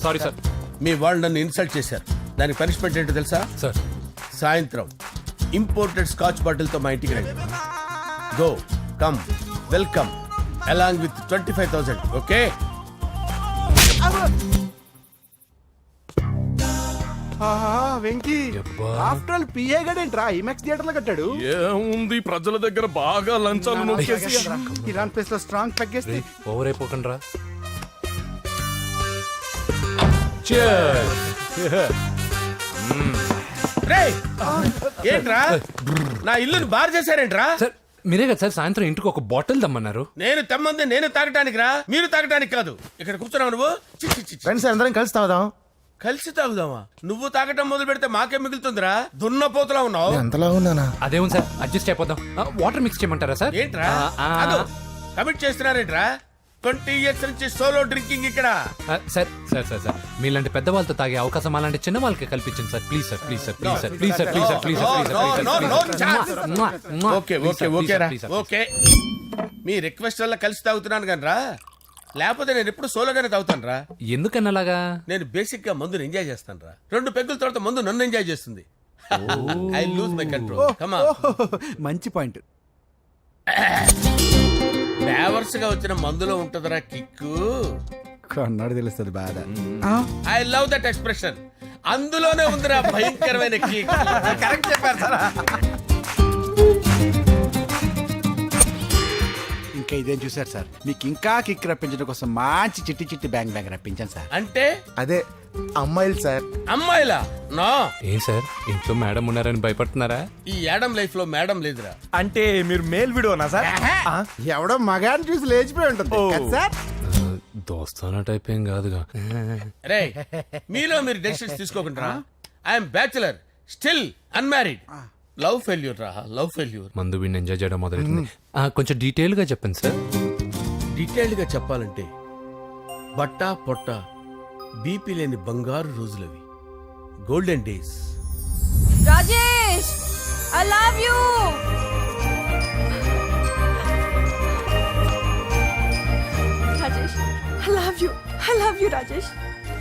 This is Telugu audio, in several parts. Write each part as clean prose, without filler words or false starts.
Sorry sir. మీ వాళ్ళు నన్ను ఇన్సల్ట్ చేశారు. దానికి పనిష్మెంట్ ఏంటో తెలుసా? సార్ సాయంత్రం ఇంపోర్టెడ్ స్కాచ్ బాటిల్తో మా ఇంటికి రండి. Go come welcome along with 25,000. Okay? Venky after all PA గడేంట్రా ఇమెక్స్ థియేటర్ లో కట్టాడు. ఏముంది, ప్రజల దగ్గర బాగా లంచాలు నొక్కేసి ఇరాన్ ప్లేస్ లో స్ట్రాంగ్ తగ్గేస్తే ఓవర్ అయిపోకండి రా. రేయ్, ఏంట్రా నా ఇల్లుని బార్ చేశారేంట్రా? సార్ మీరే కదా సార్ సాయంత్రం ఇంటికి ఒక బాటిల్ దమ్మన్నారు. నేను తెమ్మంది నేను తాగటానికి రా, మీరు తాగటానికి కాదు. ఇక్కడ కూర్చున్నావు నువ్వు. చి, చి, చి, చి. ఫ్రెండ్స్ అందరం కలిసి తాగుదాం. కలిసి తాగుదామా? నువ్వు తాగటం మొదలు పెడితే మాకే మిగులుతుందిరా. దున్నపోతులా ఉన్నావు. ఎంతలా ఉన్నానా? అదేముంది సార్, అడ్జస్ట్ అయిపోదాం. వాటర్ మిక్స్ చేయమంటారా సార్? ఏంట్రా కమిట్ చేస్తున్నారేంట్రా? 20 years నుంచి సోలో డ్రింకింగ్ ఇక్కడ. సార్ సార్ సార్ సార్ మీలాంటి పెద్ద వాళ్ళతో తాగే అవకాశం అలాంటి చిన్న వాళ్ళకి కల్పించండి sir. Please sir, please sir, please sir, please sir, please sir, please sir. Okay okay okay రా, ఓకే. మీ రిక్వెస్ట్ వల్ల కలిసి తాగుతున్నాను కానీ రా, లేకపోతే నేను ఎప్పుడు సోలోగానే తాగుతాను రా. ఎందుకన్నా అలాగా? నేను బేసిక్ గా మందుని ఎంజాయ్ చేస్తాను రా. 2 పెగ్గుల తర్వాత మందు నన్ను ఎంజాయ్ చేస్తుంది. I lose my control. Come on. మంచి పాయింట్. ఫ్లేవర్స్ గా వచ్చిన మందులో ఉంటదరా కిక్కు. కన్నాడు తెలుస్తుంది బాధ. I love that expression. అందులోనే ఉందిరా భయంకరమైన కిక్. కరెక్ట్ చెప్పారు సార్. ఇంకా ఇదేం చూసారు సార్, మీకు ఇంకా కిక్ రప్పించడం కోసం మంచి చిట్టి చిట్టి బ్యాంగ్ బ్యాంగ్ రప్పించాను సార్. అంటే అదే అమ్మాయిలు సార్. అమ్మాయిలా? నో. ఏం సార్ ఇంట్లో మేడం ఉన్నారని భయపడుతున్నారా? ఈ యాడమ్ లైఫ్ లో మేడం లేదురా. అంటే మీరు మేల్ వీడియోనా సార్? ఎవడో మగాన్ని చూసి లేచిపోయి ఉంటుంది కదా సార్. దోస్తానా టైప్ ఏం కాదుగా. రే, మీలో మీరు డెసిషన్స్ తీసుకోకుండా. I'm bachelor, still unmarried. Love failure రా, లవ్ ఫెయిల్యూర్. మందు వీడిని ఎంజాయ్ చేయడం మొదలైంది. కొంచెం డీటెయిల్ గా చెప్పండి సార్. డీటెయిల్డ్ గా చెప్పాలంటే బట్టా పొట్ట బీపీ లేని బంగారు రోజులవి, golden days. Rajesh, I love you. Rajesh, I love you. I love you, Rajesh.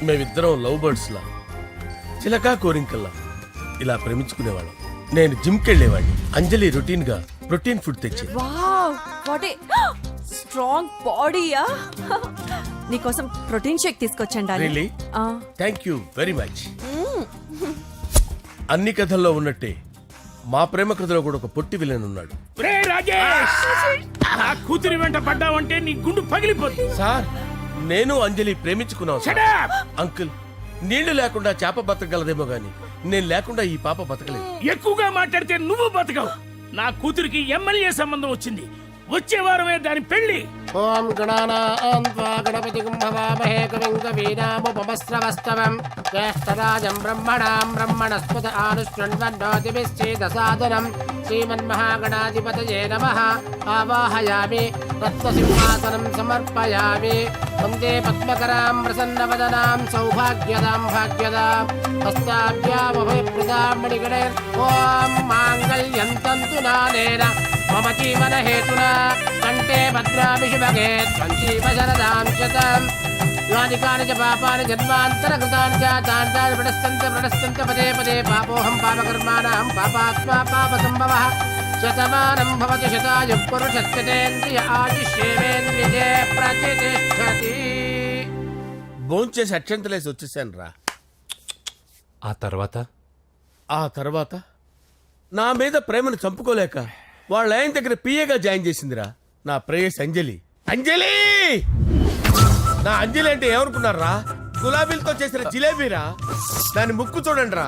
మేమిద్దరం లవ్ బర్డ్స్ లా, చిలకా కోరింకల్లా ఇలా ప్రేమించుకునేవాళ్ళం. నేను జిమ్కి వెళ్ళేవాడిని. అంజలి రొటీన్ గా ప్రోటీన్ ఫుడ్ తెచ్చి. వావ్, వాట్ ఏ స్ట్రాంగ్ బాడీయా. నీకోసం ప్రోటీన్ షేక్ తీసుకొచ్చండి. Really? Thank you very much. అన్ని కథల్లో ఉన్నట్టే మా ప్రేమ కథలో కూడా ఒక పొట్టి విలన్ ఉన్నాడు. కూతురి వెంట పడ్డావంటే నీ గుండు పగిలిపోతుంది. సార్, నేను అంజలి ప్రేమించుకున్నాను సార్. అంకుల్, నీళ్లు లేకుండా చేప బతకగలదేమో గాని నేను లేకుండా ఈ పాప బతకలేదు. ఎక్కువగా మాట్లాడితే నువ్వు బతకవు. నా కూతురికి ఎమ్మెల్యే సంబంధం వచ్చింది. వచ్చే వారమే దాని పెళ్లి. ఓం గణానాం త్వా గణపతిం భవామహే కవిం కవీనాముపమస్రవస్తవం జ్యేష్ఠరాజం బ్రహ్మణాం బ్రహ్మణస్పత ఆనుష్ణ్వన్నోతిభిశ్చేదసాదనం శ్రీమన్మహాగణాధిపతయే నమః. ఆవాహయామి రత్నసింహాసనం సమర్పయామి. వందే పద్మకరాం ప్రసన్నవదనాం సౌభాగ్యదాం భాగ్యదాం హస్తాభ్యామభయప్రదాం మణిగణైర్. ఓం మాంగళ్యం తంతు నానేన మమ జీవన హేతునా కంటే భద్రామి శుభగే త్వం జీవ శరదాం శతం. యాని కాని చ పాపాని జన్మాంతరకృతాని చ తాని తాని ప్రణశ్యంత పదే పదే పాపోహం పాపకర్మాణం పాపాత్మా పాపసంభవః. శతమానం భవతి శతాయుః పురుషస్యతేంద్రియ ఆయుష్యేవేంద్రియే ప్రతిష్ఠతి. భోంచేసి అక్షంతలేసి వచ్చేసాను రా. ఆ తర్వాత నా మీద ప్రేమను చంపుకోలేక వాళ్ళ ఆయన దగ్గర పిఏగా జాయిన్ చేసిందిరా నా ప్రేయస్ అంజలి. అంజలి, నా అంజలి అంటే ఏమనుకున్నారా? గులాబీలతో చేసిన జిలేబీరా. దాని ముక్కు చూడండి రా,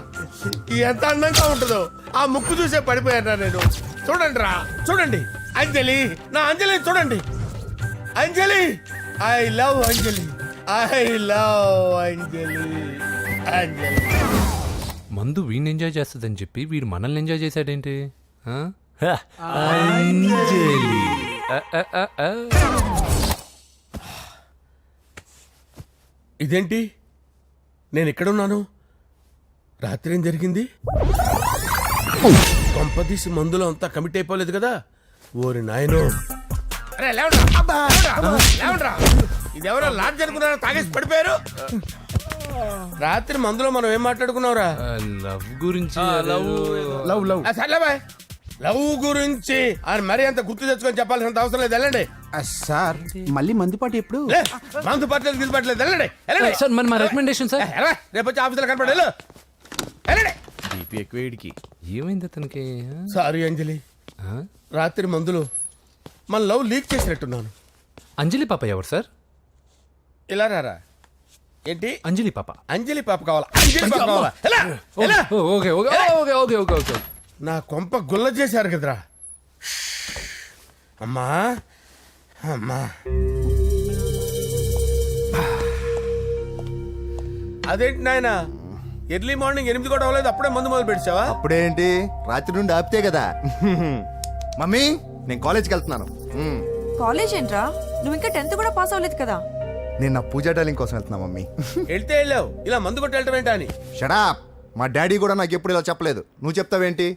ఎంత అందంగా ఉంటుందో. ఆ ముక్కు చూసే పడిపోయారా నేను. చూడండి రా, చూడండి అంజలి, నా అంజలి చూడండి. Anjali, I love Anjali, I love Anjali. Anjali మందు వీడిని ఎంజాయ్ చేస్తుందని చెప్పి వీడు మనల్ని ఎంజాయ్ చేశాడేంటి? అంజలి. ఇదేంటి, నేను ఎక్కడున్నాను? రాత్రి ఏం జరిగింది? కొంపదీసి మందులో అంతా కమిట్ అయిపోలేదు కదా? ఓరి నాయనో. అరే లేవండ్రా, లేవండ్రా. ఇదెవరో లాడ్జ్ అనుకున్నారో తాగేసి పడిపోయారు. రాత్రి మందులో మనం ఏం మాట్లాడుకున్నావురా? లవ్ గురించి లవ్ లవ్ సర్లే బాయ్, లవ్ గురించి అని మరీ అంత గుర్తు తెచ్చుకొని చెప్పాల్సినంత అవసరం లేదు. వెళ్ళండి. సార్ మళ్ళీ మందుపాటి ఎప్పుడు? లే, మందు పట్టలేదు గిల్లు పట్టలేదు. వెళ్ళండి వెళ్ళండి. సార్ మరి మా రికమెండేషన్ సార్. రేపు వచ్చి ఆఫీసులో కనపడి వెళ్ళండి. బీపీ ఎక్కువ వీడికి. ఏమైంది అతనికి? సారీ అంజలి, రాత్రి మందులో మన లవ్ లీక్ చేసినట్టున్నాను. అంజలి పాప ఎవరు సార్? ఇలా రారా. ఏంటి? అంజలి పాప. అంజలి పాప కావాలా? అంజలి పాప కావాలా? ఎలా? ఎలా? Okay okay okay okay okay okay. నా కొంప గుల్ల చేశారు కదరా. అమ్మా అమ్మా, అదేంటి నాయన, ఎర్లీ మార్నింగ్ 8 కూడా అవ్వలేదు, అప్పుడే మందు మొదలు పెడిచావా? అప్పుడేంటి, రాత్రి నుండి ఆపితే కదా. మమ్మీ నేను కాలేజ్కి వెళ్తున్నాను. కాలేజ్ ఏంట్రా, నువ్వు ఇంకా 10th కూడా పాస్ అవ్వలేదు కదా. నేను నా పూజా డాలింగ్ కోసం వెళ్తున్నా మమ్మీ. వెళ్తే వెళ్ళావు, ఇలా మందు కొట్టి వెళ్ళటం ఏంటా అని. షడా, మా డాడీ కూడా నాకు ఎప్పుడు ఇలా చెప్పలేదు. నువ్వు చెప్తావేంటి?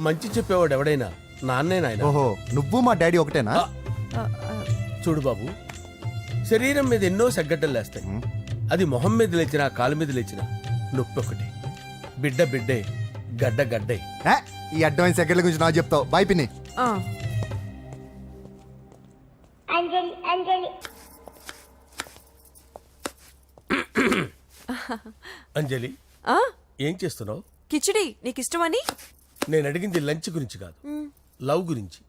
మంచి చెప్పేవాడు ఎవడైనా నాన్నే నాయన. ఓహో, నువ్వు మా డాడీ ఒకటేనా? చూడు బాబు, శరీరం మీద ఎన్నో సగ్గడ్డలు లేస్తాయి. అది మొహం మీద లేచినా కాలు మీద లేచినా నొప్పి ఒకటి. బిడ్డ బిడ్డే, గడ్డ గడ్డే. ఏ, ఈ అడ్వాన్స్ సెకండ్ల గురించి నాకు చెప్తావు. బాయ్ పిన్ని. అంజలి, ఏం చేస్తున్నావు? కిచిడి నీకు ఇష్టమని. నేను అడిగింది లంచ్ గురించి కాదు, లవ్ గురించి.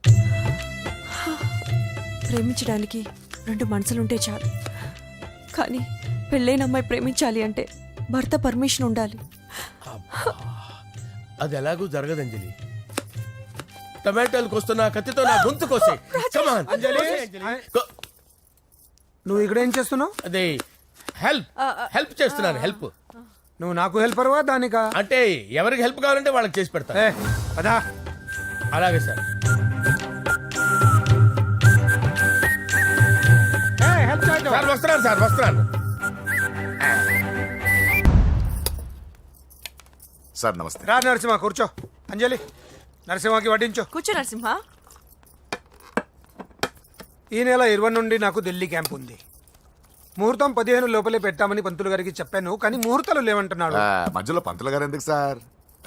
ప్రేమించడానికి 2 మనసులుంటే చాలు, కానీ పెళ్ళైన అమ్మాయి ప్రేమించాలి అంటే భర్త పర్మిషన్ ఉండాలి. అది ఎలాగూ జరగదు అంజలి. టమాటాలు కోస్తున్నా కత్తితో నా గొంతు కోసే. Come on, అంజలి. నువ్వు ఇక్కడ ఏం చేస్తున్నావు? అదే హెల్ప్ చేస్తున్నాను. హెల్ప్ నువ్వు నాకు హెల్పర్వా దానికా? అంటే ఎవరికి హెల్ప్ కావాలంటే వాళ్ళకి చేసి పెడతా. పదా. అలాగే సార్. సార్ వస్తున్నాను, సార్ వస్తున్నాను. సార్ నమస్తే. రా నరసింహ, కూర్చో. అంజలి, నరసింహకి వడ్డించు. కూర్చో నరసింహ. ఈ నెల 20 నుండి నాకు ఢిల్లీ క్యాంప్ ఉంది. ముహూర్తం 15 లోపలే పెట్టామని పంతులు గారికి చెప్పాను, కానీ ముహూర్తాలు లేవంటున్నాడు. మధ్యలో పంతులు గారు ఎందుకు సార్?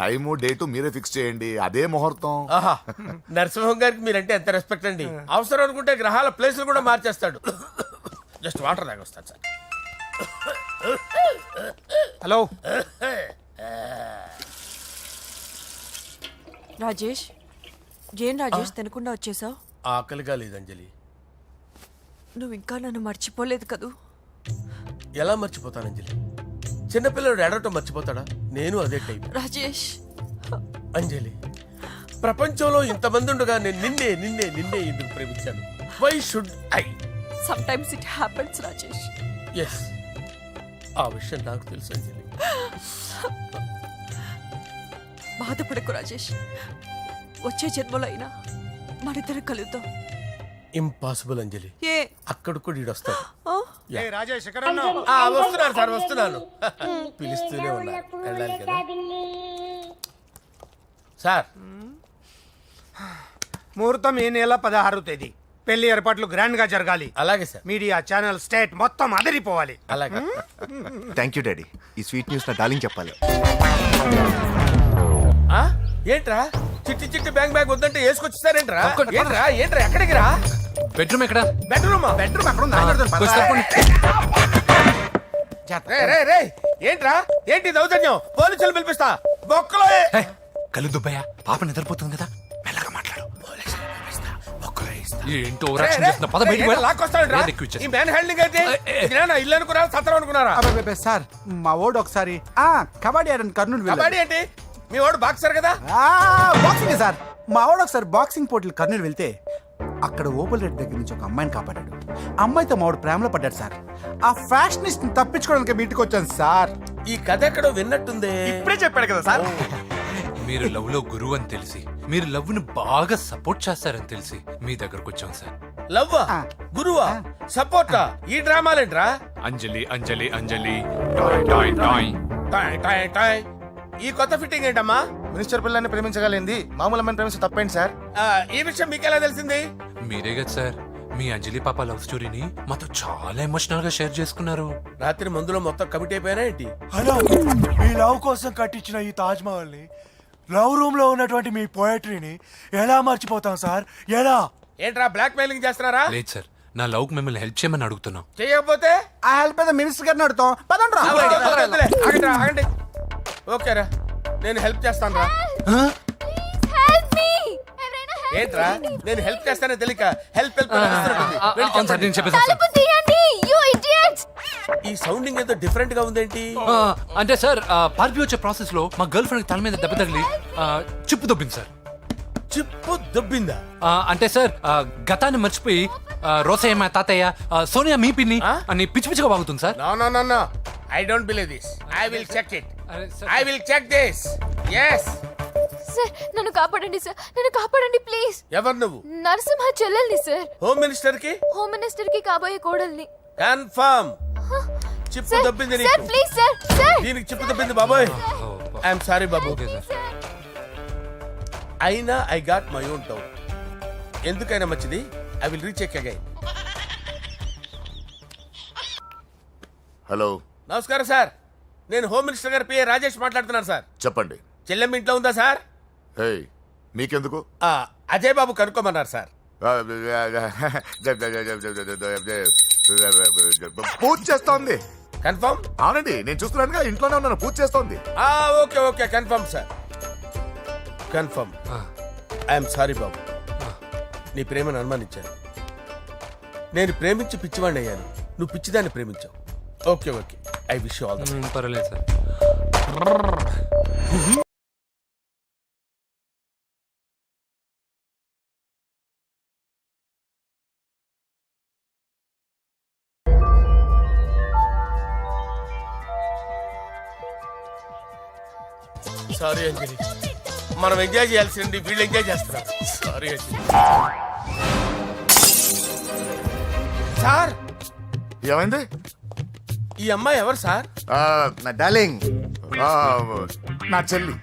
టైము డేటు మీరే ఫిక్స్ చేయండి, అదే ముహూర్తం. ఆహా, నరసింహం గారికి మీరంటే ఎంత రెస్పెక్ట్ అండి. అవసరం అనుకుంటే గ్రహాల ప్లేసులు కూడా మార్చేస్తాడు. జస్ట్ వాటర్ తాగొస్తాను సార్. హలో రాజేష్, ఏం రాజేష్ తినకుండా వచ్చేసావు? ఆకలిగా లేదు అంజలి. నువ్వు ఇంకా నన్ను మర్చిపోలేదు కదూ. ఎలా మర్చిపోతాను అంజలి? చిన్నపిల్లడు ఏడవటం మర్చిపోతాడా? నేను అదే టైప్. రాజేష్, అంజలి, ప్రపంచంలో ఇంతమంది ఉండగా నేను నిన్నే నిన్నే నిన్నే ఎందుకు ప్రేమించాను? Why should I? Sometimes it happens Rajesh. Yes, ఆ విషయం నాకు తెలుసు అంజలి. బాధపడకు రాజేష్, వచ్చే జన్మలో అయినా మనిద్దరం కలుద్దాం. ఇంపాసిబుల్ అంజలి. ఏ అక్కడ కూడా ఈడొస్తాడు. ఏ రాజేష్, ఎక్కడ ఉన్నావు? వస్తున్నాను సార్, వస్తున్నాను. పిలుస్తూనే ఉన్నారు, వెళ్ళాలి కదా సార్. ముహూర్తం ఈ నెల 16వ తేదీ. పెళ్లి ఏర్పాట్లు గ్రాండ్ గా జరగాలి. అలాగే సార్. మీడియా ఛానల్ స్టేట్ మొత్తం అదిరిపోవాలి. అలాగే. Thank you daddy. ఈ స్వీట్ న్యూస్ నా డార్లింగ్ చెప్పాలి. ఏంట్రా చిట్టి చిట్టి బ్యాంక్ బ్యాగ్ వద్దంటే వేసుకొచ్చేసారేంట్రా? ఏంట్రా ఏంట్రా ఎక్కడికి రా? బెడ్రూమ్ ఎక్కడ? బెడ్రూమ్ అక్కడ ఏంట్రా? ఏంటి దౌర్జన్యం? పోలీసులు పిలిపిస్తా. బొక్కలో కళ్ళు దుబ్బయ్య, పాప నిద్రపోతుంది కదా, మెల్లగా మాట్లాడు. ఏంటో ఓవరాక్షన్ చేస్తున్నా. పద బయటికి వెళ్ళు. లాక్కొస్తాడు. ఎక్కువ ఇచ్చేసి. ఈ మ్యాన్ హ్యాండింగ్ అయితే ఇదేనా ఇల్లు అనుకున్నారా, సత్రం అనుకున్నారా? అబ్బబ్బబ్బే, సార్ మా ఓడు ఒకసారి కబడ్డీ ఆడని కర్నూలు వెళ్ళాడు. కబడ్డీ ఏంటి? మీ వాడు బాక్సర్ కదా? Boxing sir. మా వాడు ఒకసారి బాక్సింగ్ పోటీలు కర్నూలు వెళ్తే అక్కడ ఓపెల్ రెడ్డి దగ్గర నుంచి ఒక అమ్మాయిని కాపాడాడు. అమ్మాయితో మా వాడు ప్రేమలో పడ్డాడు సార్. ఆ ఫ్యాషనిస్ట్ తప్పించుకోవడానికి మీ ఇంటికి వచ్చాను సార్. ఈ కథ ఎక్కడో విన్నట్టుంది. ఇప్పుడే చెప్పాడు కదా సార్. మీరు లవ్ లో గురువు అని తెలిసి, మీరు లవ్ ను బాగా సపోర్ట్ చేస్తారని తెలిసి మీ దగ్గరకు వచ్చాం సార్. లవ్వా, గురువా, సపోర్టా? ఈ డ్రామాలేంట్రా? అంజలి అంజలి అంజలి టాయ్ టాయ్ టాయ్. టాయ్ టాయ్ టాయ్. ఈ కొత్త ఫిట్టింగ్ ఏంటమ్మా? మినిస్టర్ పిల్లని ప్రేమించగలిగింది మామూలు అమ్మని ప్రేమించి తప్పేంటి సార్? ఈ విషయం మీకెలా తెలిసింది? మీరే కదా సార్, మీ అంజలి పాప లవ్ స్టోరీని మాతో చాలా ఎమోషనల్ గా షేర్ చేసుకున్నారు. రాత్రి మందులో మొత్తం కమిట్ అయిపోయినా ఏంటి? హలో, మీ లవ్ కోసం కట్టించిన ఈ తాజ్ మహల్ ని, లవ్ రూమ్ లో ఉన్నటువంటి మీ పోయట్రీని ఎలా మర్చిపోతాం సార్? ఎలా? ఏంట్రా బ్లాక్ మెయిలింగ్ చేస్తున్నారా? లేదు సార్, నా లవ్ కు మిమ్మల్ని హెల్ప్ చేయమని అడుగుతున్నాం. చేయకపోతే ఆ హెల్ప్ అయితే మినిస్టర్ గారిని అడుగుతాం. పదండ్రా. ఆగండి. ఓకేరా, నేను హెల్ప్ చేస్తాను రా. ఏంట్రా నేను హెల్ప్ చేస్తానే తెలియక హెల్ప్ హెల్ప్ అవును సార్, నేను చెప్పేసాను సార్. ఈ సౌండింగ్ ఏదో డిఫరెంట్ గా ఉందేంటి? అంటే సార్ పార్టీ వచ్చే ప్రాసెస్ లో మా గర్ల్ ఫ్రెండ్ తల మీద దెబ్బ తగిలి చిప్పు దొబ్బింది సార్. చిప్పు దొబ్బిందా? అంటే సార్ గతాన్ని మర్చిపోయి రోసయ్య మా తాతయ్య, సోనియా మీ పిన్ని అని పిచ్చి పిచ్చిగా వాగుతుంది sir. No I don't believe this. I will check it. అరే sir, I will check this. yes sir నన్ను కాపాడండి సార్, నన్ను కాపాడండి ప్లీజ్. ఎవరు నువ్వు? నరసింహ చెల్లెల్ని సార్, హోమ్ మినిస్టర్ కి హోమ్ మినిస్టర్ కి కాబోయే కోడల్ని. కన్ఫర్మ్ చిప్పు సార్ దొబ్బింది సార్ నీకు. ప్లీజ్ సార్, సార్ దీనికి చిప్పు దొబ్బింది బాబోయ్. ఐఎమ్ సారీ బాబు. Okay sir. అయినా I got my own doubt. ఎందుకైనా మంచిది, I will recheck again. Hello, నమస్కారం సార్, నేను హోమ్ మినిస్టర్ గారి పిఏ రాజేష్ మాట్లాడుతున్నాను సార్. చెప్పండి. చెల్లెమ్మ ఇంట్లో ఉందా సార్? హే, మీకెందుకు? అజయ్ బాబు కనుక్కోమన్నారు సార్. పూజ చేస్తోంది. కన్ఫర్మ్? అవునండి, నేను చూస్తున్నానుగా, ఇంట్లోనే ఉన్నాను, పూజ చేస్తోంది. Okay confirm sir, confirm. I'm sorry బాబు, నీ ప్రేమను అనుమానించాను. నేను ప్రేమించి పిచ్చివాడిని అయ్యాను, నువ్వు పిచ్చిదాన్ని ప్రేమించావు. Okay I wish all. పర్వాలేదు సార్. సారీ అంజలి, మనం ఎంజాయ్ చేయాల్సింది వీళ్ళు ఎంజాయ్ చేస్తున్నారు. సారీ అంజలి. సార్, ఏమైంది? ఈ అమ్మాయి ఎవరు సార్? నా డార్లింగ్, నా చెల్లి.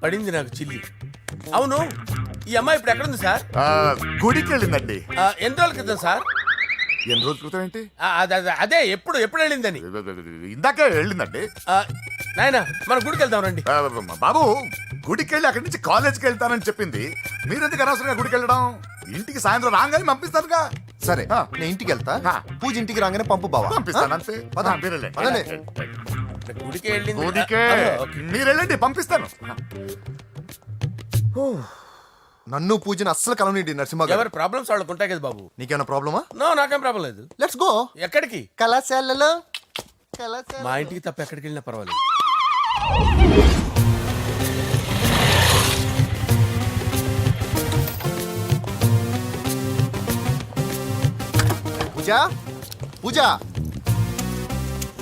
పడింది నాకు చిల్లి. అవును, ఈ అమ్మాయి ఇప్పుడు ఎక్కడుంది సార్? గుడికి వెళ్ళిందండి. ఎన్ని రోజుల క్రితం సార్? ఎన్ని రోజుల క్రితం ఏంటి? అదే ఎప్పుడు వెళ్ళిందని. ఇందాకే వెళ్ళిందండి. నాయనా, మన గుడికి వెళ్దాం రండి. బాబు, గుడికి వెళ్ళి అక్కడి నుంచి కాలేజ్కి వెళ్తానని చెప్పింది. మీరెందుకు అనవసరంగా గుడికి వెళ్ళడం? ఇంటికి సాయంత్రం రాగానే పంపిస్తానుగా. సరే నేను ఇంటికి వెళ్తా. పూజ ఇంటికి రాగానే పంపు బావా. పంపిస్తాను అంతే. మీరు వెళ్ళండి. గుడికి వెళ్ళింది. గుడికే మీరు వెళ్ళండి, పంపిస్తాను. నన్ను పూజను అస్సలు కలవనండి నరసింహ గారు. ఎవరి ప్రాబ్లమ్స్ వాళ్ళకు ఉంటాయి కదా బాబు. నీకేమైనా ప్రాబ్లమా? నో, నాకేం ప్రాబ్లం లేదు. Let's go. ఎక్కడికి? కళాశాలలో. మా ఇంటికి తప్ప ఎక్కడికి వెళ్ళినా పర్వాలేదు. పూజ, పూజ.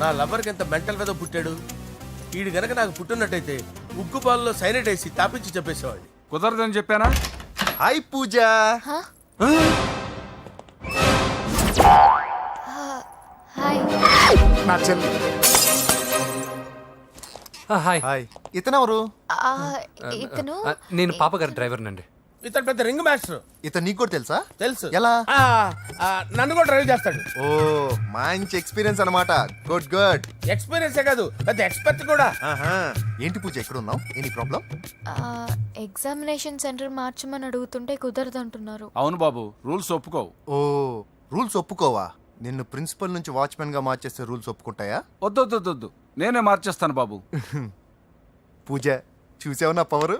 నా లవర్కి ఎంత మెంటల్ మీద పుట్టాడు. వీడు గనక నాకు పుట్టినట్టయితే ఉగ్గు పాలలో సైనట్ వేసి తాపించి చెప్పేసేవాడిని. కుదరదని చెప్పానా? హాయ్ పూజ. హాయ్. నా చెల్లి. Hi, hi. ఇతనెవరు? ఇతను నేను పాప గారి డ్రైవర్ నండి. ఇతను పెద్ద రింగ్ మాస్టర్. ఇతను నీకు కూడా తెలుసా? తెలుసు. ఎలా? నన్ను కూడా డ్రైవ్ చేస్తాడు. ఓ, మంచి ఎక్స్పీరియన్స్ అన్నమాట. Good good. ఎక్స్పీరియన్సే కాదు, పెద్ద ఎక్స్పర్ట్ కూడా. ఏంటి పూజ ఎక్కడ ఉన్నావు? Any problem? ఎగ్జామినేషన్ సెంటర్ మార్చమని అడుగుతుంటే కుదరదంటున్నారు. అవును బాబు, రూల్స్ ఒప్పుకోవు. ఓ, రూల్స్ ఒప్పుకోవా? నిన్ను ప్రిన్సిపల్ నుంచి వాచ్మెన్ గా మార్చేస్తే రూల్స్ ఒప్పుకుంటాయా? వద్దు, నేనే మార్చేస్తాను బాబు. పూజ, చూసావు నా పవర్?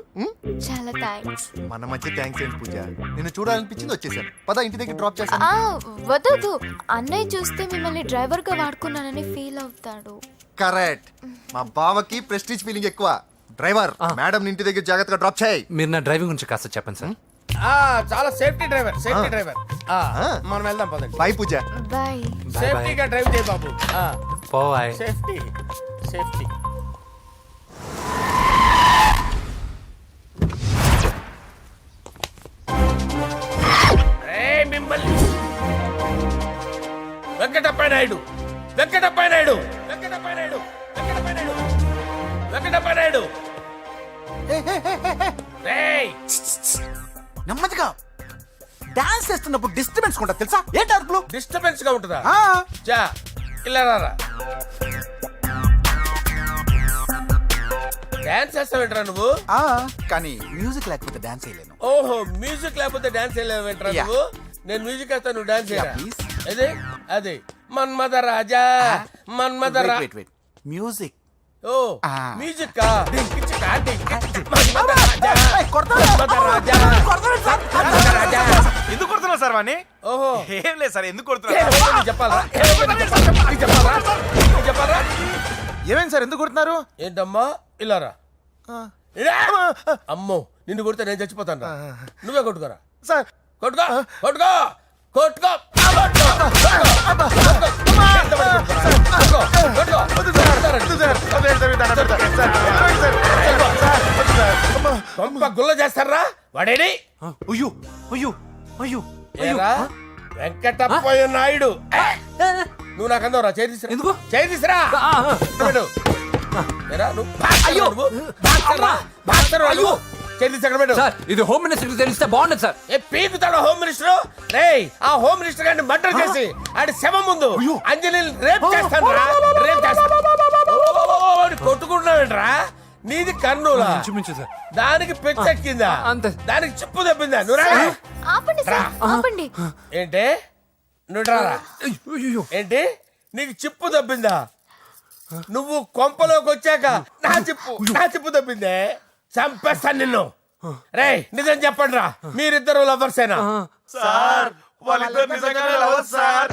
చాలా థ్యాంక్స్. మన మధ్య థ్యాంక్స్ ఏంటి పూజ, నిన్ను చూడాలనిపించింది వచ్చేసాను. పద ఇంటి దగ్గర డ్రాప్ చేస్తాను. వద్దు, అన్నయ్య చూస్తే మిమ్మల్ని డ్రైవర్ గా వాడుకున్నానని ఫీల్ అవుతాడు. కరెక్ట్. మా బావకి ప్రెస్టీజ్ ఫీలింగ్ ఎక్కువ. డ్రైవర్, మేడం ఇంటి దగ్గర జాగ్రత్తగా డ్రాప్ చేయి. మీరు నా డ్రైవింగ్ గురించి కాస్త చెప్పండి సార్. చాలా సేఫ్టీ డ్రైవర్. మనం వెళ్దాం పదండి. బాయ్ పూజ. బాయ్. సేఫ్టీగా డ్రైవ్ చేయి బాబు. పోయ్. సేఫ్టీ. మిమ్మల్ని వెంకటప్ప నాయుడు. నెమ్మదిగా డాన్స్ చేస్తున్నప్పుడు డిస్టర్బెన్స్ కూడా తెలుసా? ఏంటి అరుపులు? డిస్టర్బెన్స్ గా ఉంటుందా? ఆ, చా ఇలా రారా. డాన్స్ చేస్తావేంట్రా నువ్వు? ఆ, కానీ మ్యూజిక్ లేకపోతే డాన్స్ చేయలేను. ఓహో, మ్యూజిక్ లేకపోతే డాన్స్ వేయలేవేంట్రా Yeah. నువ్వు? నేను మ్యూజిక్ వేస్తా, నువ్వు డాన్స్ చేయరా? Yeah, please. అదే అదే మన్మద రాజా, మన్మద రా. మ్యూజిక్. ఓ Ah. మ్యూజిక్ కా మన్మద రాజా, మన్మద రాజా, మన్మద రాజా. ఎందుకు కొడుతున్నారు సార్ వాణ్ణి? ఓహో ఏం లేదు సార్, ఎందుకు ఏ, కొడుతున్నారు? నీకు చెప్పాలా? నీకు చెప్పాలా? నీకు చెప్పాలా? ఏమైంది సార్, ఎందుకు కొడుతున్నారు? ఏంటమ్మా ఇలారా. అమ్మో నిన్ను కొడితే నేను చచ్చిపోతాను రా. నువ్వే కొట్టుకోరా. సార్ కొట్టుకో కొట్టుకో కొట్టుకో గుల్ల చేస్తారా వాడేడి? అయ్యో అయ్యో అయ్యో ఏరా వెంకటప్పయ్య నాయుడు, నువ్వు నాకు అందవరా? చేయి తీసురా. ఎందుకు? చేయి తీసురా. పెట్టు. ఏరా నువ్వు చేయి తీసి అక్కడ పెట్టు. సార్ ఇది హోమ్ మినిస్టర్ తెలిస్తే బాగుండదు సార్. ఏ పీకుతాడు హోమ్ మినిస్టర్? రేయ్ ఆ హోమ్ మినిస్టర్ గారిని మర్డర్ చేసి ఆడి శవం ముందు అంజలి రేప్ చేస్తాను రా. రేప్ చేస్తాను. కొట్టుకుంటున్నావేంట్రా? నీది కర్నూలా? ఇంచుమించు సార్. దానికి పెచ్చెక్కిందా? అంతే. దానికి చెప్పు తప్పిందా? నువ్వు రా. ఆపండి సార్, ఆపండి. ఏంటి నువ్వు రారా? ఏంటి నీకు చిప్పు తప్పిందా? నువ్వు కొంపలోకి వచ్చాక నా చిప్పు తప్పిందే. చంపేస్తాను నిన్ను. రేయ్ నిజం చెప్పండి రా, మీరిద్దరు లవర్సేనా? సార్ వాళ్ళిద్దరు నిజంగానే లవర్స్ సార్.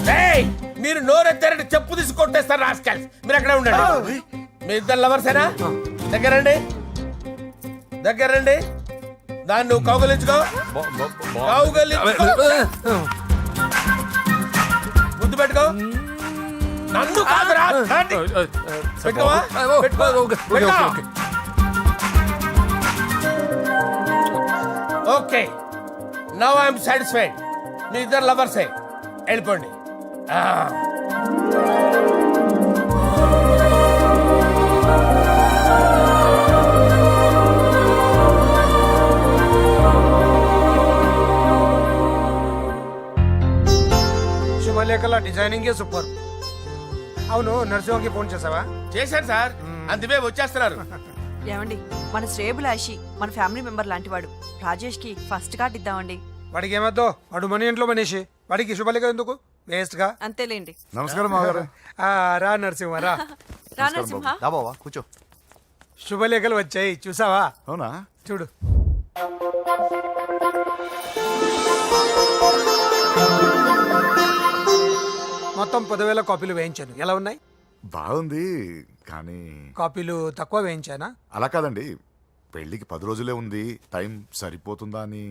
రేయ్ మీరు నోరెత్తారంటే చెప్పు తీసి కొట్టేస్తారు రాస్కల్స్. మీరు అక్కడే ఉండండి. మీ ఇద్దరు లవర్సేనా? దగ్గరండి దగ్గరండి. దాన్ని నువ్వు కౌగలించుకో. ముద్దు పెట్టుకో. నన్ను కాదురా. పెట్టుకోవా? Okay now I'm satisfied. మీ ఇద్దరు లవర్సే, వెళ్ళిపోండి. శుభలేఖల డిజైనింగ్ సూపర్. అవును నరసింహకి ఫోన్ చేసావా? చేశాను సార్, అందుకే వచ్చేస్తున్నారు. ఏమండి మన శ్రేయబులాషి మన ఫ్యామిలీ మెంబర్ లాంటి వాడు. రాజేష్ కి ఫస్ట్ కార్డ్ ఇద్దామండి. వాడికి ఏమద్దో, వాడు మన ఇంట్లో మనిషి, వాడికి శుభలేఖ ఎందుకు వేస్ట్ గా? అంతేలేండి. నమస్కారం మామగారు. రా నరసింహ రా. రా నరసింహ. దా బావా కూర్చో. శుభలేఖలు వచ్చాయి చూసావా? అవునా? చూడు. మొత్తం 10,000 కాపీలు వేయించాను. ఎలా ఉన్నాయి? బాగుంది కానీ కాపీలు తక్కువ వేయించానా? అలా కాదండి, పెళ్లికి 10 రోజులే ఉంది, టైం సరిపోతుందా అని.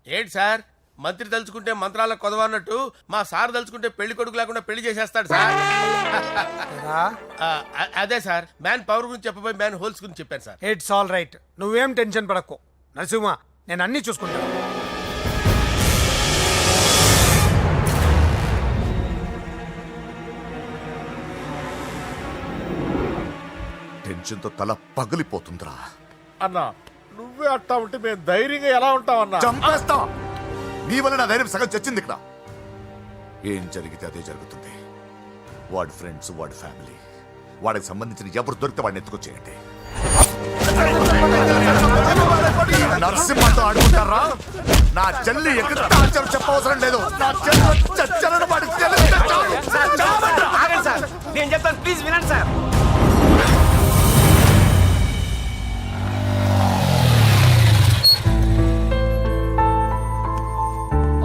ఏంటి సార్ మంత్రి తలుచుకుంటే మంత్రాలకు కొదవన్నట్టు మా సార్ తలుచుకుంటే పెళ్లి కొడుకు లేకుండా పెళ్లి చేసేస్తాడు సార్. రా. అదే సార్ మ్యాన్ పవర్ గురించి చెప్పబోయి మ్యాన్ హోల్స్ గురించి చెప్పాను సార్. ఇట్స్ ఆల్ రైట్, నువ్వేం టెన్షన్ పడకు నరసింహ, నేను అన్ని చూసుకుంటాను. టెన్షన్తో తల పగిలిపోతుందిరా. అన్నా నువ్వే అట్టా ఉంటే మేము ధైర్యంగా ఎలా ఉంటాం అన్నా? చంపేస్తా. నీ వల్ల నా ధైర్యం సగం చచ్చింది ఇక్కడ. ఏం జరిగితే అదే జరుగుతుంది. వాడి ఫ్రెండ్స్, వాడి ఫ్యామిలీ, వాడికి సంబంధించిన ఎవరు దొరికితే వాడిని ఎత్తుకొచ్చేయండి. నరసింహతో అడుగుతారా? నా చెల్లి ఎక్కడ చెప్పవసరం లేదు. నా చెల్లి చచ్చలను వాడి నేను చెప్తాను, ప్లీజ్ వినండి sir.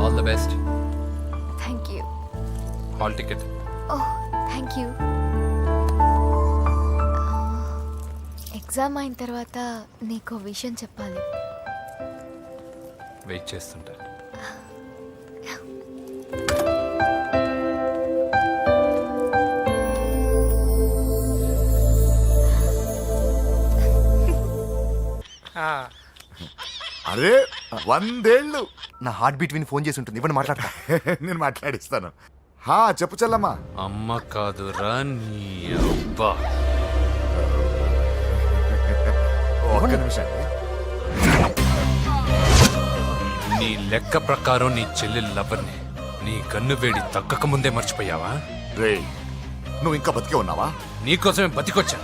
All the best. Thank you. Hall ticket. Oh thank you. Exam అయిన తర్వాత నీకు విషయం చెప్పాలి. వెయిట్ చేస్తుంటా. అరే 100 ఏళ్ళు. నా హార్ట్ బీట్ విని ఫోన్ చేసి ఉంటుంది. ఇవ్వండి మాట్లాడతా. నేను మాట్లాడిస్తాను. చెప్పు చెల్లమ్మా. అమ్మ కాదురా నీ అబ్బా. ఒక్క నిమిషం. నీ లెక్క ప్రకారం నీ చెల్లెలు లవర్ని నీ కన్ను వేడి తగ్గక ముందే మర్చిపోయావా? రే నువ్వు ఇంకా బతికే ఉన్నావా? నీకోసమే బతికొచ్చా.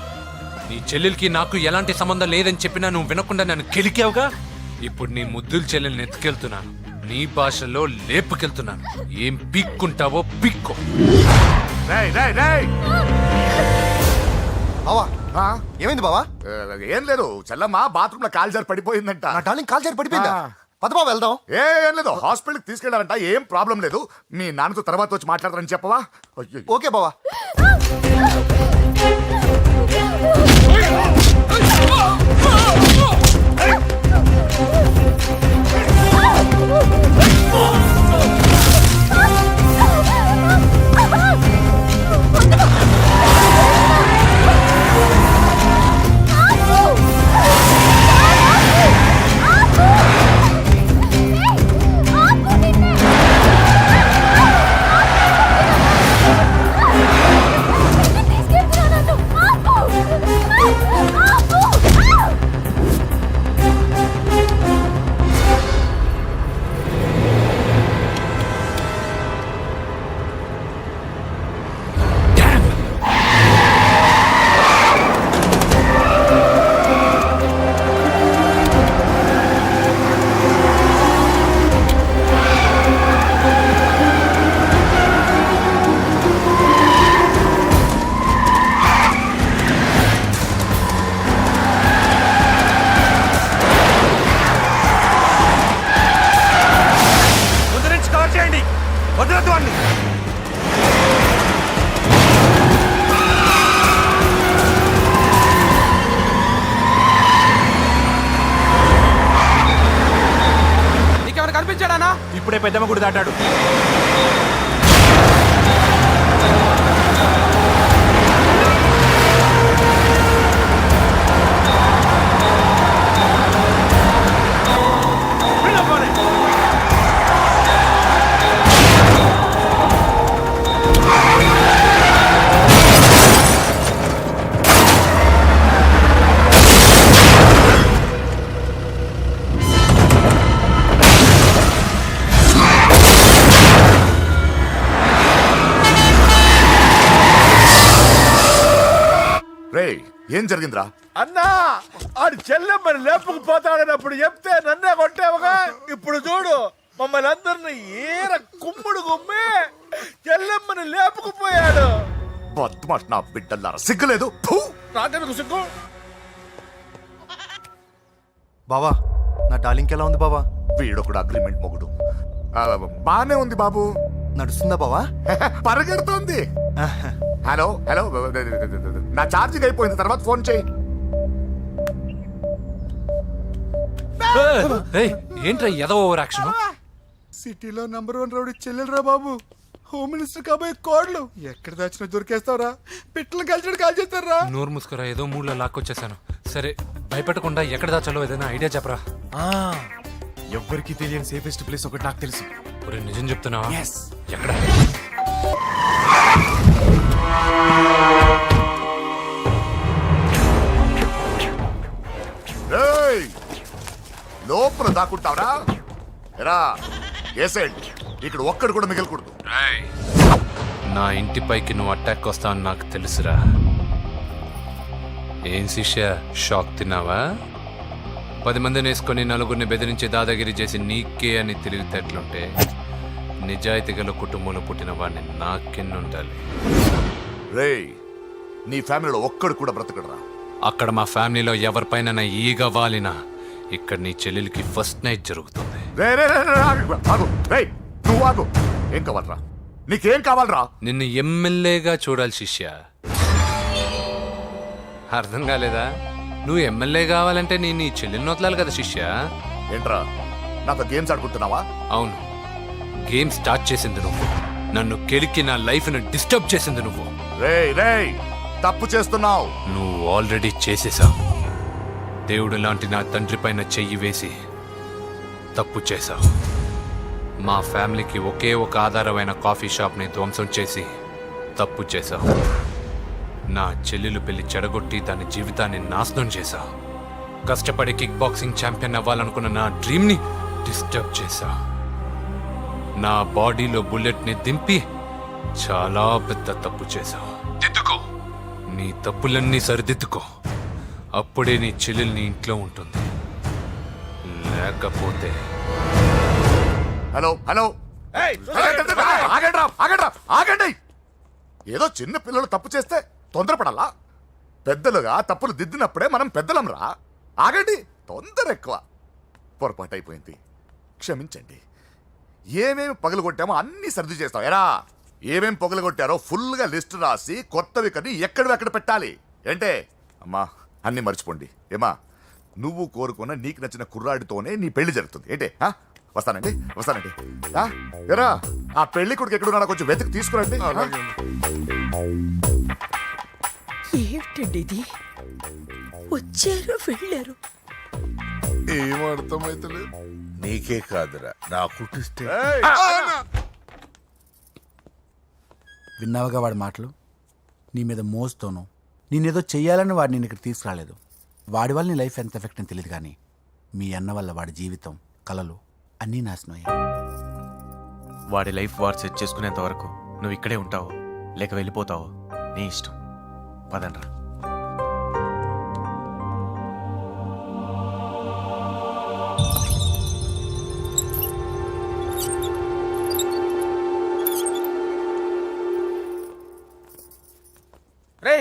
నీ చెల్లెలకి నాకు ఎలాంటి సంబంధం లేదని చెప్పినా నువ్వు వినకుండా నన్ను కెలికావుగా. ఇప్పుడు నీ ముద్దుల చెల్లెల్ని ఎత్తుకెళ్తున్నాను, నీ భాషలో లేపుకెళ్తున్నాను. ఏం పీక్కుంటావో పీక్కో. రేయ్ రేయ్ రేయ్ బావా ఆ? ఏమైంది బావా? ఏం లేదు, చెల్లమ్మ బాత్రూమ్ లో కాలు జారి పడిపోయిందంట. నా డార్లింగ్ కాల్ చేరి పడిపోయిందా? పద బావ వెళ్దాం. ఏం లేదు, హాస్పిటల్కి తీసుకెళ్ళారంట. ఏం ప్రాబ్లం లేదు. మీ నాన్నతో తర్వాత వచ్చి మాట్లాడతారని చెప్పవా? అయ్యో. ఓకే బావా. నీకేమైనా కనిపించాడానా? ఇప్పుడే పెద్దమ్మ గుడి దాటాడు. రేయ్ ఏం జరిగిందిరా? అన్నా ఆడు చెల్లెమ్మని లేపుకుపోతాడన్నప్పుడు చెప్తే నన్నే కొట్టావుగా. ఇప్పుడు చూడు మమ్మల్ని అందరిని ఏర కుమ్ముడు కుమ్మి చెల్లెమ్మని లేపుకుపోయాడు. బద్మాష్ నా బిడ్డల్లారా, సిగ్గులేదు. ఫు! నాకెందుకు సిగ్గు? బావా నా డార్లింగ్ ఎలా ఉంది బావా? వీడొకడు అగ్రిమెంట్ మొగుడు. బానే ఉంది బాబు. నడుస్తుందా బావా? పరిగెడుతోంది. హలో హలో, నా ఛార్జింగ్ అయిపోయింది, తర్వాత ఫోన్ చేయి. ఏంట్రా ఎదో ఓవర్ యాక్షన్? సిటీలో #1 రౌడీ చెల్లెలరా బాబు. హోమ్ మినిస్టర్ కాబోయే కోడ్లు ఎక్కడ దాచినా దొరికేస్తావరా? పిట్టలు కలిసి కాల్ చేస్తారా? నోరు మూసుకురా, ఏదో మూడ్లో లాక్కొచ్చేసాను. సరే భయపెట్టకుండా ఎక్కడ దాచాలో ఏదైనా ఐడియా చెప్పరా. ఎవ్వరికి తెలియని సేఫెస్ట్ ప్లేస్ ఒకటి నాకు తెలుసు. ఒరే నిజం చెప్తున్నావా? ఎక్కడ? రేయ్, లోపల దాక్కుంటావరా? ఎరా ఏసేండి, ఇక్కడ ఒక్కడు కూడా మిగలకూడదు. నా ఇంటిపైకి నువ్వు అటాక్ వస్తావని నాకు తెలుసురా. ఏం శిష్య, షాక్ తిన్నావా? 10 మందిని వేసుకొని నలుగురిని బెదిరించి దాదాగిరి చేసి నీకే అని తెలివితేటలుంటే నిజాయితీ గల కుటుంబంలో పుట్టిన వాడిని నాకెన్నుండాలి. రేయ్, నీ ఫ్యామిలీలో ఒక్కడు కూడా బ్రతకడరా. అక్కడ మా ఫ్యామిలీలో ఎవరిపైన ఈగ వాలినా ఇక్కడ నీ చెల్లెలికి ఫస్ట్ నైట్ జరుగుతుంది. రేయ్ నువ్వు ఆగు. ఏం కావాలరా? నీకేం కావాలరా? నిన్ను ఎమ్మెల్యేగా చూడాలి శిష్య. అర్థం కాలేదా? నువ్వు ఎమ్మెల్యే కావాలంటే నేను నీ చెల్లెల్ని వదలాలి కదా శిష్య. ఏంట్రా నాతో గేమ్స్ ఆడుకుంటున్నావా? అవును, గేమ్ స్టార్ట్ చేసింది నువ్వు. నన్ను కెలికి నా లైఫ్ ను డిస్టర్బ్ చేసింది నువ్వు. రేయ్ రేయ్, తప్పు చేస్తున్నావు. నువ్వు ఆల్రెడీ చేసేసావు. దేవుడు లాంటి నా తండ్రి పైన చెయ్యి వేసి తప్పు చేశావు. మా ఫ్యామిలీకి ఒకే ఒక ఆధారమైన కాఫీ షాప్ని ధ్వంసం చేసి తప్పు చేశావు. నా చెల్లెలు పెళ్లి చెడగొట్టి దాని జీవితాన్ని నాశనం చేశావు. కష్టపడి కిక్ బాక్సింగ్ ఛాంపియన్ అవ్వాలనుకున్న నా డ్రీమ్ని డిస్టర్బ్ చేశా. నా బాడీలో బుల్లెట్ని దింపి చాలా పెద్ద తప్పు చేశావు. దిద్దుకో, నీ తప్పులన్నీ సరిదిద్దుకో. అప్పుడే నీ చెల్లెలు నీ ఇంట్లో ఉంటుంది. లేకపోతే హలో హలో ఆగండి. ఏదో చిన్న పిల్లలు తప్పు చేస్తే తొందరపడాలా? పెద్దలుగా తప్పులు దిద్దినప్పుడే మనం పెద్దలంరా. ఆగండి, తొందర ఎక్కువ. పొరపాటు అయిపోయింది, క్షమించండి. ఏమేమి పగలగొట్టామో అన్ని సర్ది చేస్తాం. ఎరా ఏమేం పగలగొట్టారో ఫుల్గా లిస్ట్ రాసి కొత్తవి కని ఎక్కడ పెట్టాలి. ఏంటే అమ్మా, అన్ని మర్చిపోండి. ఏమా, నువ్వు కోరుకున్న నీకు నచ్చిన కుర్రాడితోనే నీ పెళ్లి జరుగుతుంది. ఏంటే వస్తానండి. ఎరా ఆ పెళ్లి కొడుకు ఎక్కడున్నా కొంచెం వెతికి తీసుకురండి. ఏమిటండి ఇది? వచ్చారు వెళ్ళారు. ఏం అర్థమైతలేదు. నీకే కాదురా నా కుట్టిస్తే. విన్నావుగా వాడి మాటలు? నీ మీద మోస్తోనూ నేనేదో చెయ్యాలని వాడు నేను ఇక్కడ తీసుకురాలేదు. వాడి వల్ల నీ లైఫ్ ఎంత ఎఫెక్ట్ అని తెలియదు, కానీ మీ అన్న వల్ల వాడి జీవితం, కలలు అన్నీ నాశనం అయ్యాయి. వాడి లైఫ్ వాడు సెట్ చేసుకునేంత వరకు నువ్వు ఇక్కడే ఉంటావు, లేక వెళ్ళిపోతావు, నీ ఇష్టం. పదండ్రా. రే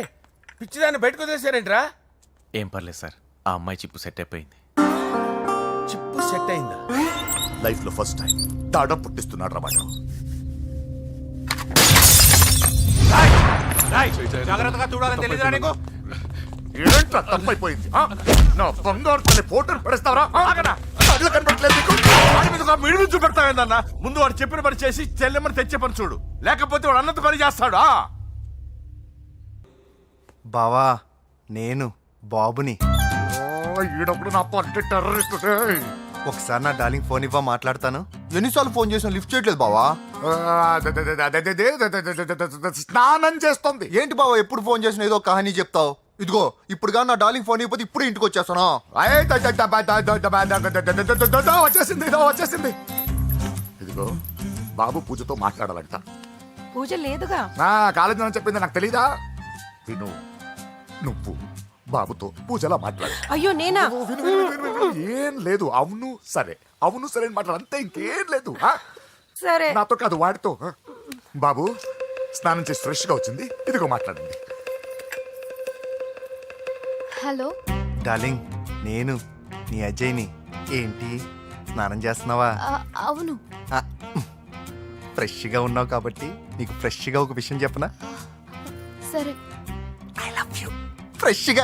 పిచ్చిదాన్ని బయటకు వదిలేశారేంట్రా? ఏం పర్లేదు సార్, ఆ అమ్మాయి చిప్పు సెట్ అయిపోయింది. చిప్పు సెట్ అయిందా? లైఫ్ లో ఫస్ట్ టైం తాడ పుట్టిస్తున్నాడు రా వాడు. జాగ్రత్తగా చూడాలని తెలియదురా నీకు? ఏంట్రా తప్పైపోయింది? నా బంగారు తల్లి ఫోటోలు పడేస్తావరా? కళ్ళు కనపడలేదు నీకు? మిడిమి చూపెడతావేందన్నా? ముందు వాడు చెప్పిన పని చేసి చెల్లెమ్మని తెచ్చే పని చూడు, లేకపోతే వాడు అన్నంత పని చేస్తాడు. బావా, నేను బాబుని. ఈడప్పుడు నా పట్టి టెర్రరిస్ట్. ఒకసారి నా డార్లింగ్ ఫోన్ ఇవ్వ, మాట్లాడతాను. ఎన్నిసార్లు ఫోన్ చేసిన లిఫ్ట్ చేయట్లేదు బావా. స్నానం చేస్తుంది. ఏంటి బావా, ఎప్పుడు ఫోన్ చేసిన ఏదో కహానీ చెప్తావు? ఇదిగో ఇప్పుడు నా డార్లింగ్ ఫోన్ ఇవ్వకపోతే ఇప్పుడు ఇంటికి వచ్చేస్తాను. వచ్చేసింది. ఇదిగో బాబు పూజతో మాట్లాడాలంట. పూజ లేదుగా. కాలేజీ అని చెప్పింది నాకు తెలీదా? విను, నువ్వు బాబుతో పూజలా మాట్లాడు. అయ్యో నేనా? ఏం లేదు. అవును సరే అని మాట్లాడు, అంతే, ఇంకేం లేదు. సరే. నాతో కాదు, వాడితో. బాబు స్నానం చేసి ఫ్రెష్ గా వచ్చింది, ఇదిగో మాట్లాడండి. హలో డార్లింగ్, నేను నీ అజయ్ని. ఏంటి స్నానం చేస్తున్నావా? అవును. ఫ్రెష్గా ఉన్నావు కాబట్టి నీకు ఫ్రెష్గా ఒక విషయం చెప్పనా? సరే. I love you. ఫ్రెష్గా.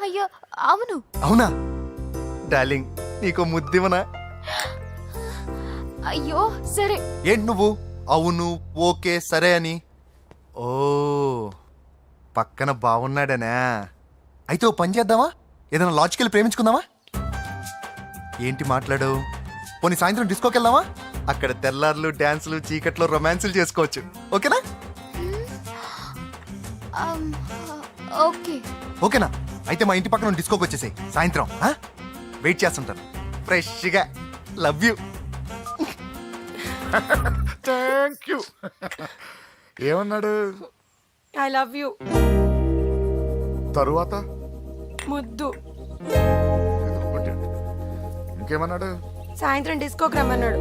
అయ్యో అవును. అవునా డార్లింగ్, నీకు ముద్దివనా? అయ్యో సరే. ఏంటి నువ్వు అవును ఓకే సరే అని? ఓ పక్కన బాగున్నాడనా? అయితే ఓ పని చేద్దామా? ఏదైనా లాజికల్ ప్రేమించుకుందామా? ఏంటి మాట్లాడు? పోనీ సాయంత్రం డిస్కోకి వెళ్దామా? అక్కడ తెల్లార్లు డాన్సులు, చీకట్లో రొమాన్సులు చేసుకోవచ్చు. ఓకేనా? ఓకే. ఓకేనా? అయితే మా ఇంటి పక్కన డిస్కోకి వచ్చేసాయి సాయంత్రం. వెయిట్ చేస్తుంటాను ఫ్రెష్గా. Love you. Thank you. ఏమన్నాడు? I love you. తరువాత ముద్దు. ఇంకేమన్నాడు? సాయంత్రం డిస్కోకి రమ్మన్నాడు.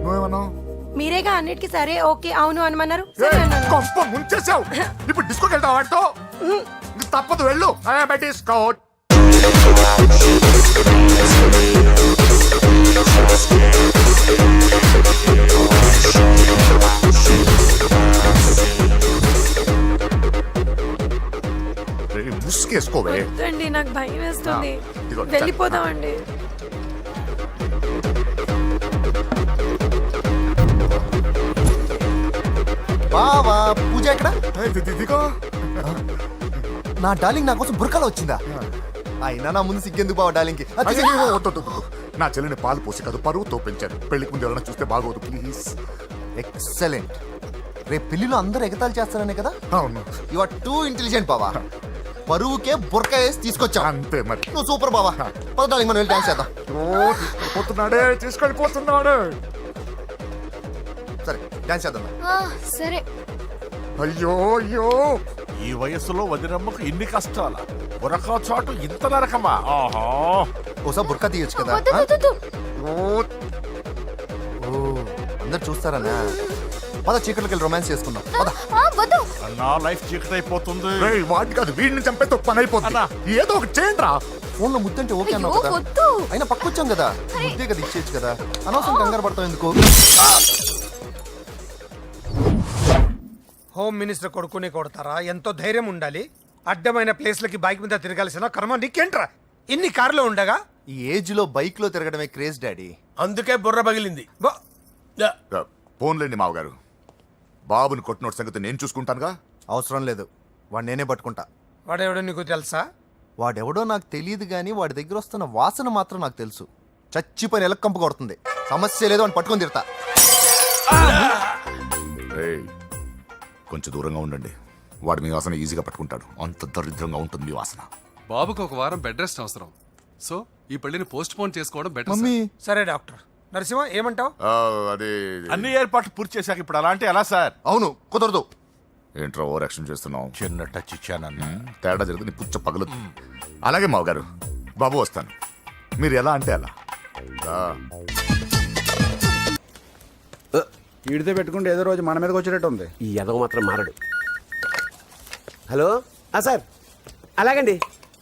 నువ్వేమన్నావు? మీరేగా అన్నిటికీ సరే ఓకే అవును అనమన్నారు. సరే అన్నాను. కొంప ముంచేసావు. ఇప్పుడు డిస్కోకి వెళ్తావు వాడితో? తప్పదు, వెళ్ళు. డిస్కో. ముసుకేసుకోవే. వద్దండి, నాకు భయం వేస్తుంది. ఇదిగో, వెళ్ళిపోదామండి. బావా పూజ ఎక్కడ? ఇదిగో నా డార్లింగ్ నా కోసం బుర్కాలో వచ్చిందా? అయినా నా ముందు సిగ్గెందుకు బావ డార్లింగ్కి? నా చెల్లిని పాలు పోసి కాదు పరువుతో పెంచాను. పెళ్లికి ముందు ఎవరైనా చూస్తే బాగోదు ప్లీజ్. ఎక్సలెంట్. రేపు పెళ్లిలో అందరూ ఎగతాలు చేస్తారనే కదా? అవును. యు ఆర్ టూ ఇంటెలిజెంట్ బావా. పరువుకే బుర్క వేసి తీసుకొచ్చా. అంతే మరి. నువ్వు సూపర్ బావా. పద డార్లింగ్, మనం వెళ్ళి డాన్స్ చేద్దాం. పోతున్నాడే, తీసుకెళ్ళిపోతున్నాడు. సరే డాన్స్ చేద్దాం. సరే. అయ్యో అయ్యో, ఈ వయసులో వదినమ్మకు ఇన్ని కష్టాల బురకా చాటు ఇంత నరకమా? ఆహా, ఓసారి బుర్కా తీయొచ్చు కదా. వద్దు, వద్దు, వద్దు. ఓ, అందరు చూస్తారనా? పద చీకట్లోకి వెళ్ళి రొమాన్స్ చేసుకుందాం. పద. వద్దు. నా లైఫ్ చీకటైపోతుంది. రేయ్, వాడి కాదు వీడిని చంపేతో పని అయిపోతుందా? ఏదో ఒకటి చేయండి రా. ఫోన్ లో ముద్దంటే ఓకే అన్నావు అయ్యో, కదా. వద్దు. అయినా పక్కొచ్చాం కదా, ముద్దే కదా ఇచ్చేయచ్చు కదా. అనవసరం కంగారు పడతావు ఎందుకు? హోమ్ మినిస్టర్ కొడుకుని కొడతారా? ఎంతో ధైర్యం ఉండాలి. అడ్డమైన ప్లేస్లకి బైక్ మీద తిరగాల్సిన కర్మ నీకేంట్రా? ఇన్ని కార్లో ఉండగా ఈ ఏజ్ లో బైక్ లో తిరగడమే క్రేజ్ డాడీ. అందుకే బుర్ర పగిలింది. ఫోన్లేండి మావగారు, బాబుని కొట్టినోటి సంగతి నేను చూసుకుంటానుగా. అవసరం లేదు, వాడు నేనే పట్టుకుంటా. వాడెవడో నీకు తెలుసా? వాడెవడో నాకు తెలియదు కానీ వాడి దగ్గర వస్తున్న వాసన మాత్రం నాకు తెలుసు. చచ్చిపోయిన ఎలక కంపు కొడుతుంది. సమస్య లేదు అని పట్టుకొని తిడతా. రేయ్, కొంచెం దూరంగా ఉండండి. వాడు మీ వాసన ఈజీగా పట్టుకుంటాడు. అంత దరిద్రంగా ఉంటుంది మీ వాసన. బాబుకి ఒక వారం బెడ్ రెస్ట్ అవసరం. సో ఈ పెళ్లిని పోస్ట్ పోన్ చేసుకోవడం బెటర్. మమ్మీ సరే డాక్టర్. నరసింహ ఏమంటావు? అదే అన్ని ఏర్పాట్లు పూర్తి చేశాక ఇప్పుడు అలాంటి ఎలా సార్? అవును, కుదరదు. ఏంట్రా ఓవర్ యాక్షన్ చేస్తున్నావు? చిన్న టచ్ ఇచ్చానన్న. తేడా జరిగితే నీ పుచ్చ పగలదు. అలాగే మావగారు, బాబు వస్తాను. మీరు ఎలా అంటే అలా. ఈడితే పెట్టుకుంటే ఏదో రోజు మన మీదకి వచ్చేటట్టు ఉంది. ఈ ఎదవ మాత్రం మారడు. హలో సార్, అలాగండి,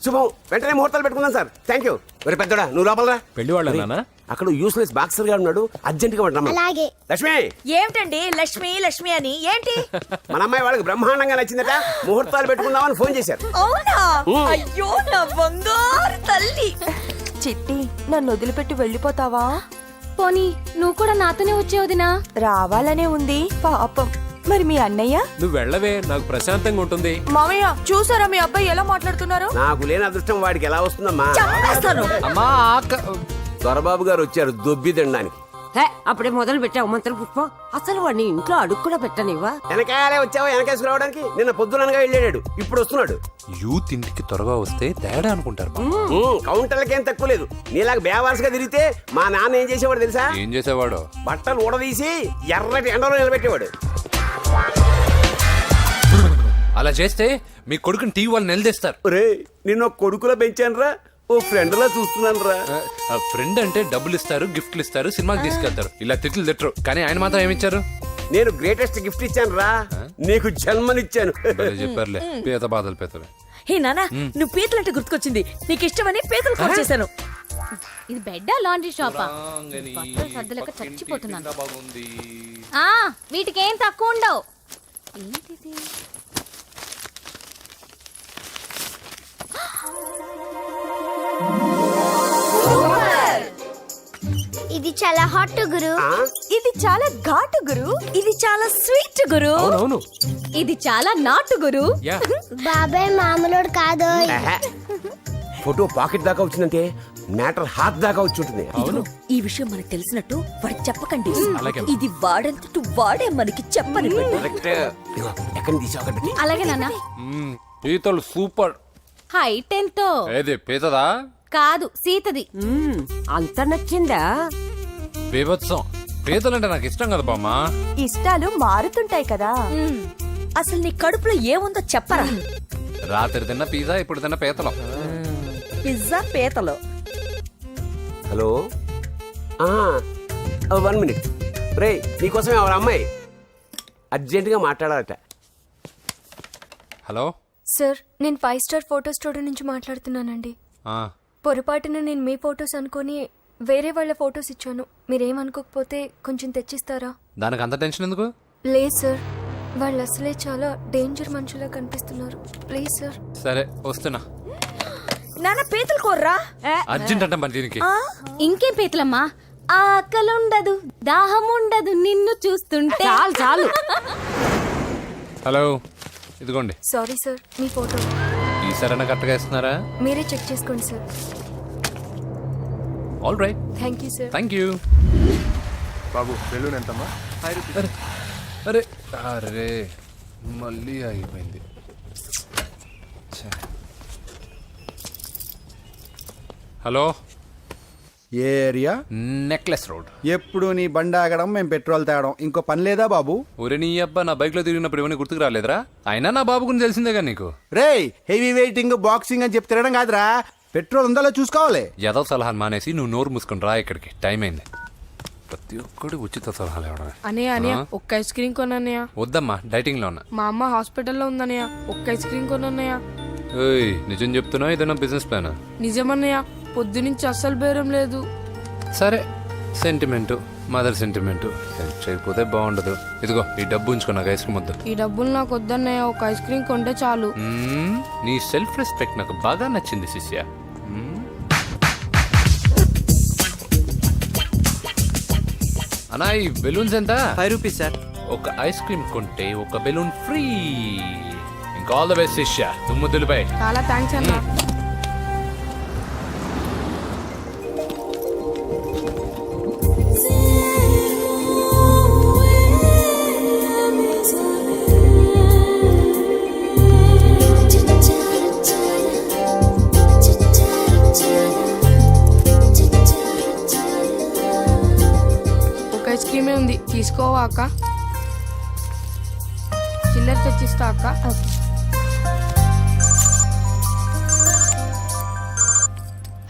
శుభం. వెంటనే ముహూర్తాలు పెట్టుకుందాం సార్. Thank you. మరి పెద్దోడా నువ్వు లోపలరా. పెళ్లి వాళ్ళ అక్కడ యూస్లెస్ బాక్సర్ గా ఉన్నాడు, అర్జెంట్ గా రమ్మని. అలాగే. లక్ష్మి, ఏమిటండి లక్ష్మి లక్ష్మి అని ఏంటి? మన అమ్మాయి వాళ్ళకి బ్రహ్మాండంగా నచ్చిందట, ముహూర్తాలు పెట్టుకుందామని ఫోన్ చేశారు. అవునా? అయ్యో నా బంగారు తల్లి. చిట్టి, నన్ను వదిలిపెట్టి వెళ్ళిపోతావా? పోనీ నువ్వు కూడా నాతోనే వచ్చేవదినా? రావాలనే ఉంది పాపం. మరి మీ అన్నయ్య? నువ్వు వెళ్ళవే, నాకు ప్రశాంతంగా ఉంటుంది. మామయ్య చూసారా మీ అబ్బాయి ఎలా మాట్లాడుతున్నారు? నాకు లేని అదృష్టం వాడికి ఎలా వస్తుందమ్మా? అమ్మా దొరబాబు గారు వచ్చారు దొబ్బి తినడానికి. అప్పుడే మొదలు పెట్టావు మంత్ర పుష్పం. అసలు వాడిని ఇంట్లో అడుగు కూడా పెట్టనివ్వా? వెనకాలే వచ్చావా? వెనకేసుకు రావడానికి నిన్న పొద్దుననగా వెళ్ళాడు, ఇప్పుడు వస్తున్నాడు. యూత్ ఇంటికి త్వరగా వస్తే తేడా అనుకుంటారు. కౌంటర్లకేం తక్కువ లేదు. నీలాగా బేవారసుగా తిరిగితే మా నాన్న ఏం చేసేవాడు తెలుసా? ఏం చేసేవాడు? బట్టలు ఊడదీసి ఎర్రటి ఎండలో నిలబెట్టేవాడు. అలా చేస్తే మీ కొడుకుని టీవీ వాళ్ళు నిలదీస్తారు. రే, నిన్న కొడుకులో పెంచానురా, ఓ ఫ్రెండ్ లా చూస్తున్నాను రా. ఫ్రెండ్ అంటే డబ్బులు ఇస్తారు, గిఫ్ట్లు ఇస్తారు, సినిమాకి తీసుకెళ్తారు. ఇలా తిట్లు తిట్టరు. కానీ ఆయన మాత్రం ఏమిచ్చారు? నేను గ్రేటెస్ట్ గిఫ్ట్ ఇచ్చాను రా, నీకు జన్మనిచ్చాను. చెప్పారులే, పీత బాధలు పీతలు. హే నానా, నువ్వు పీతలంటే గుర్తుకొచ్చింది. నీకు ఇష్టమని పీతలు కూడా చేశాను. ఇది బెడ్డా లాండ్రీ షాపా? సర్దలేక చచ్చిపోతున్నాను. వీటికి ఏం తక్కువ ఉండవు. ఏంటిది? ఇది చాలా హాట్ గురు. ఇది చాలా ఘాటు గురు. ఇది చాలా స్వీట్ గురు. అవును, ఇది చాలా నాటు గురు. బాబాయ్ మామూలుడు కాదు. ఫోటో పాకెట్ దాకా వచ్చిందంటే మ్యాటర్ హాత్ దాకా వచ్చి ఉంటుంది. ఈ విషయం మనకు తెలిసినట్టు వాడికి చెప్పకండి. ఇది వాడంతట వాడే మనకి చెప్పని. ఎక్కడి తీసావు? అలాగే నాన్న. పీతలు సూపర్. హైట్ ఎంతో? ఏది పీతదా? కాదు, సీతది. అంత నచ్చిందా? బీభత్సం. పీతలంటే నాకు ఇష్టం కదా బామ్మ. ఇష్టాలు మారుతుంటాయి కదా. అసలు నీ కడుపులో ఏముందో చెప్పరా? రాత్రి తిన్న పిజ్జా, ఇప్పుడు తిన్న పీతలు. పిజ్జా పీతలు. Hello, 1 minute. రే, నీకోసమే ఎవరు అమ్మాయి అర్జెంటుగా మాట్లాడాలట. హలో సార్, నేను 5 స్టార్ ఫోటో స్టూడియో నుంచి మాట్లాడుతున్నానండి. పొరపాటున నేను మీ ఫొటోస్ అనుకొని వేరే వాళ్ళ ఫొటోస్ ఇచ్చాను. మీరేమనుకోకపోతే కొంచెం తెచ్చిస్తారా? దానికి అంత టెన్షన్ ఎందుకు? లేదు సార్, వాళ్ళు అసలే చాలా డేంజర్ మనుషులా కనిపిస్తున్నారు. Please sir. సరే వస్తున్నా. నాన్న పీతలు కోర్రా. అర్జెంట్ అంటే మరి దీనికి. ఇంకేం పీతలమ్మా? ఆకలుండదు, దాహం ఉండదు నిన్ను చూస్తుంటే. చాలు చాలు. హలో, ఇదిగోండి. సారీ సార్, మీ ఫోటో. ఈ సరైన కరెక్ట్గా ఇస్తున్నారా? మీరే చెక్ చేసుకోండి sir. All right. Thank you sir. Thank you. Babu balloon ఎంతమ్మా? అరే అరే, మళ్ళీ అయిపోయింది. హలో, ఏ ఏరియా? Necklace road. ఎప్పుడు నీ బండి ఆగడం మేము పెట్రోల్ తేవడం, ఇంకో పని లేదా బాబు? ఒరే నీ అబ్బా, నా బైక్లో తిరిగినప్పుడు ఇవన్నీ గుర్తుకు రాలేదురా? అయినా నా బాబు గురించి తెలిసిందేగా నీకు. రేయ్, హెవీ వెయిటింగ్ బాక్సింగ్ అని చెప్పి తిరగడం కాదురా, పెట్రోల్ ఉందో చూసుకోవాలి. ఏదో సలహాలు మానేసి నువ్వు నోరు మూసుకొని రా ఇక్కడికి, టైం అయింది. ప్రతి ఒక్కడు ఉచిత సలహాలు ఇవ్వడమే. అనయ్య ఒక్క ఐస్ క్రీమ్ కొనన్నయ్య. వద్దమ్మా, డైటింగ్ లో ఉన్నా. మా అమ్మ హాస్పిటల్లో ఉందన్నయ్య, ఒక్క ఐస్ క్రీమ్ కొనన్నయ్య. ఏయ్, నిజం చెప్తున్నా ఏదైనా బిజినెస్ ప్లాన్? నిజమన్నయ్య, పొద్దునుంచి అస్సలు బేరం లేదు. సరే, సెంటిమెంటు, మదర్ సెంటిమెంటు, హెల్ప్ చేయకపోతే బాగుండదు. ఇదిగో ఈ డబ్బు ఉంచుకో, నాకు ఐస్ క్రీమ్ వద్దు. ఈ డబ్బులు నాకు వద్దన్నయ్య, ఒక ఐస్ క్రీమ్ కొంటే చాలు. నీ సెల్ఫ్ రెస్పెక్ట్ నాకు బాగా నచ్చింది శిష్య. అన్నా, ఈ బెలూన్స్ ఎంత? 5 రూపీస్ సార్. ఒక ఐస్ క్రీమ్ కొంటే ఒక బెలూన్ ఫ్రీ. ఇంకా ఆల్ ద బెస్ట్ శిష్య, దుమ్ము దులిపై. చాలా థ్యాంక్స్ అన్న. ఒక ఐస్ క్రీమే ఉంది, తీసుకోవా అక్క? చిల్లర తెచ్చిస్తా అక్క.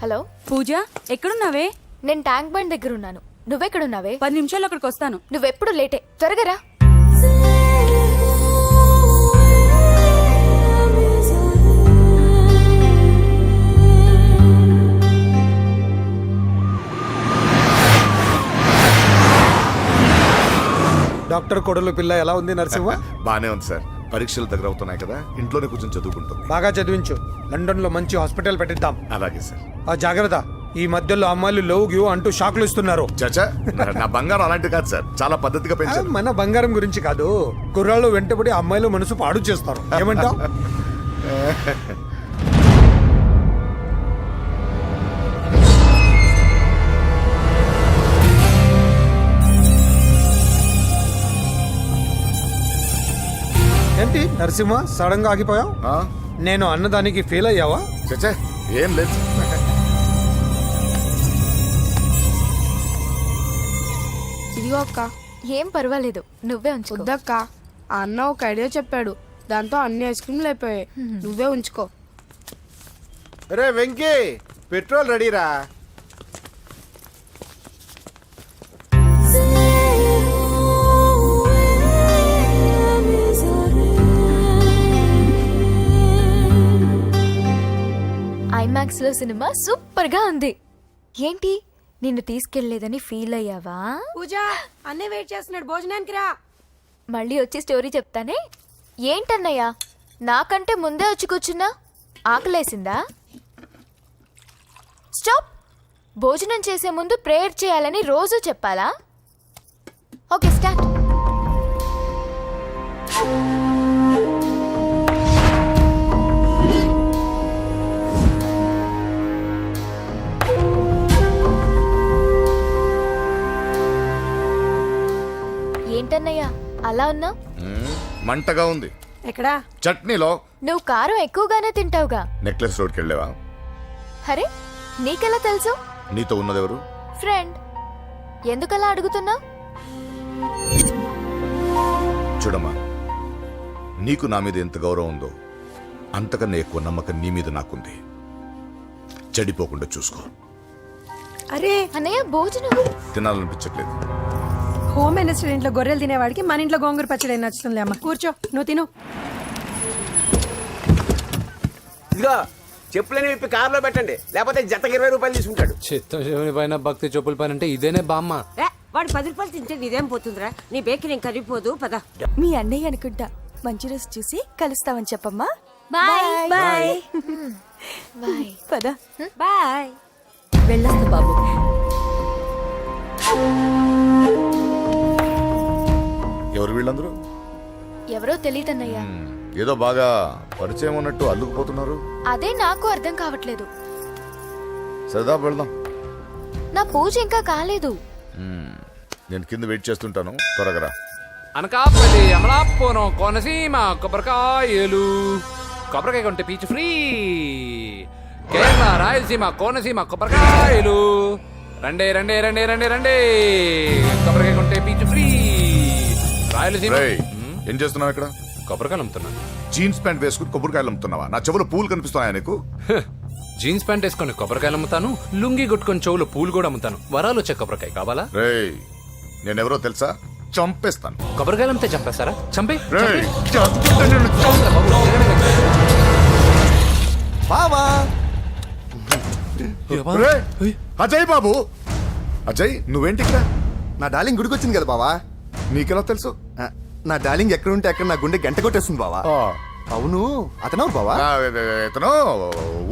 హలో పూజ, ఎక్కడున్నావే? నేను ట్యాంక్ బండ్ దగ్గర ఉన్నాను. నువ్వెక్కడున్నావే? 10 నిమిషాలు అక్కడికి వస్తాను. నువ్వెప్పుడు లేటే, త్వరగా రా. డాక్టర్ కొడలు పిల్ల ఎలా ఉంది నరసింహ? బానే ఉంది సార్, పరీక్షలు దగ్గర అవుతున్నాయి కదా, ఇంట్లోనే కూర్చొని చదువుకుంటుంది. బాగా చదివించు, లండన్ లో మంచి హాస్పిటల్ పెట్టిద్దాం. అలాగే సార్. ఆ జాగ్రత్త, ఈ మధ్యలో అమ్మాయిలు లవ్ గివ్ అంటూ షాక్లు ఇస్తున్నారు. చచ్చా, నా బంగారం అలాంటి కాదు సార్, చాలా పద్ధతిగా పెంచారు. మన బంగారం గురించి కాదు, కుర్రాళ్ళు వెంటబడి అమ్మాయిలు మనసు పాడు చేస్తారు. ఏమంటావ్? ఏంటి నరసింహ, సడన్ గా ఆగిపోయావు? నేను అన్నదానికి ఫెయిల్ అయ్యావా? చచ్చా, ఏం లేదు సార్. ఇదిగో అక్క. ఏం పర్వాలేదు, నువ్వే ఉంచుకో. వద్దక్క, ఆ అన్న ఒక ఐడియా చెప్పాడు, దాంతో అన్ని ఐస్ క్రీమ్లు అయిపోయాయి. నువ్వే ఉంచుకో. రే వెంకీ, పెట్రోల్ రెడీరా? ఐమాక్స్ లో సినిమా సూపర్ గా ఉంది. ఏంటి, నిన్ను తీసుకెళ్లేదని ఫీల్ అయ్యావా? పూజ, అన్నయ్య వెయిట్ చేస్తున్నాడు, భోజనానికి రా. మళ్ళీ వచ్చి స్టోరీ చెప్తానే. ఏంటన్నయ్యా, నాకంటే ముందే వచ్చి కూర్చున్నా? ఆకలేసిందా? స్టాప్. భోజనం చేసే ముందు ప్రేయర్ చేయాలని రోజు చెప్పాలా? Okay, start. ఏంటన్నయ్యా అలా ఉన్నా? మంటగా ఉంది. ఎక్కడా? చట్నీలో. నువ్వు కారం ఎక్కువగానే తింటావుగా. నెక్లెస్ రోడ్కి వెళ్ళావా? అరే, నీకెలా తెలుసు? నీతో ఉన్నదెవరు? ఫ్రెండ్. ఎందుకలా అడుగుతున్నావు? చూడమ్మా, నీకు నా మీద ఎంత గౌరవం ఉందో అంతకన్నా ఎక్కువ నమ్మకం నీ మీద నాకుంది. చెడిపోకుండా చూసుకో. అరే అన్నయ్య, భోజనం తినాలనిపించట్లేదు. హోమ్ మినిస్టర్ ఇంట్లో గొర్రెలు తినేవాడికి మన ఇంట్లో గోంగూర పచ్చడి నచ్చుతుంది. అమ్మ కూర్చో, నువ్వు తిను. ఇదిగో చెప్పులని విప్పి కారులో పెట్టండి, లేకపోతే జతకి 20 రూపాయలు తీసుకుంటాడు. చిత్తం శివుని పైన భక్తి చెప్పుల పైన అంటే ఇదేనే బామ్మ. వాడు 10 రూపాయలు తింటే నీదేం పోతుందిరా? నీ బేకరీ నేను కరిగిపోదు. పద. మీ అన్నయ్య అనుకుంటా, మంచి రోజు చూసి కలుస్తామని చెప్పమ్మా. Bye bye bye. పద. బాయ్. వెళ్ళొస్తా బాబు. ఎవరు వీళ్ళందరూ? ఎవరో తెలియదన్నయ్యా. ఏదో బాగా పరిచయం ఉన్నట్టు అల్లుకుపోతున్నారు. అదే నాకు అర్థం కావట్లేదు. సరదా వెళ్దాం. నా పూజ ఇంకా కాలేదు. నేను కింద వెయిట్ చేస్తుంటాను, త్వరగా రా. అనకాపల్లి, అమలాపురం, కోనసీమ కొబ్బరికాయలు. కొబ్బరికాయ కొంటే పీచు ఫ్రీ. కేరళ రాయలసీమ కోనసీమ కొబ్బరికాయలు రండే రండే రండే రండే రండే కొబ్బరికాయ కొంటే పీచు ఫ్రీ రాయలసీమ రేయ్, ఏం చేస్తున్నావు ఇక్కడ? కొబ్బరికాయలు అమ్ముతున్నాను. జీన్స్ ప్యాంట్ వేసుకుని కొబ్బరికాయలు అమ్ముతున్నావా? నా చెవులు పూలు కనిపిస్తున్నాయా నీకు? జీన్స్ ప్యాంట్ వేసుకొని కొబ్బరికాయలు అమ్ముతాను, లుంగి కొట్టుకొని చెవులు పూలు కూడా అమ్ముతాను. వరాలు వచ్చే కొబ్బరికాయ కావాలా? రేయ్, నేనెవరో తెలుసా? చంపేస్తాను. కొబ్బరికాయలు అమ్మితే చంపేస్తారా? చంపే రేయ్, చంపుతా నిన్ను, చంపుతా. బావా రేయ్, అజయ్ బాబు, అజయ్ నువ్వేంటి ఇక్కడ? నా డార్లింగ్ గుడికి వచ్చింది కదా బావా. నీకెలా తెలుసు? నా డార్లింగ్ ఎక్కడ ఉంటే అక్కడ నా గుండె గంట కొట్టేస్తుంది బావా. అవును అతనవు బావా. ఇతను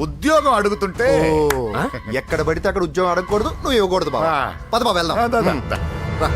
ఉద్యోగం అడుగుతుంటే ఎక్కడ పడితే అక్కడ ఉద్యోగం అడగకూడదు, నువ్వు ఇవ్వకూడదు బావా. పద బావ వెళ్దాం. దా. రా.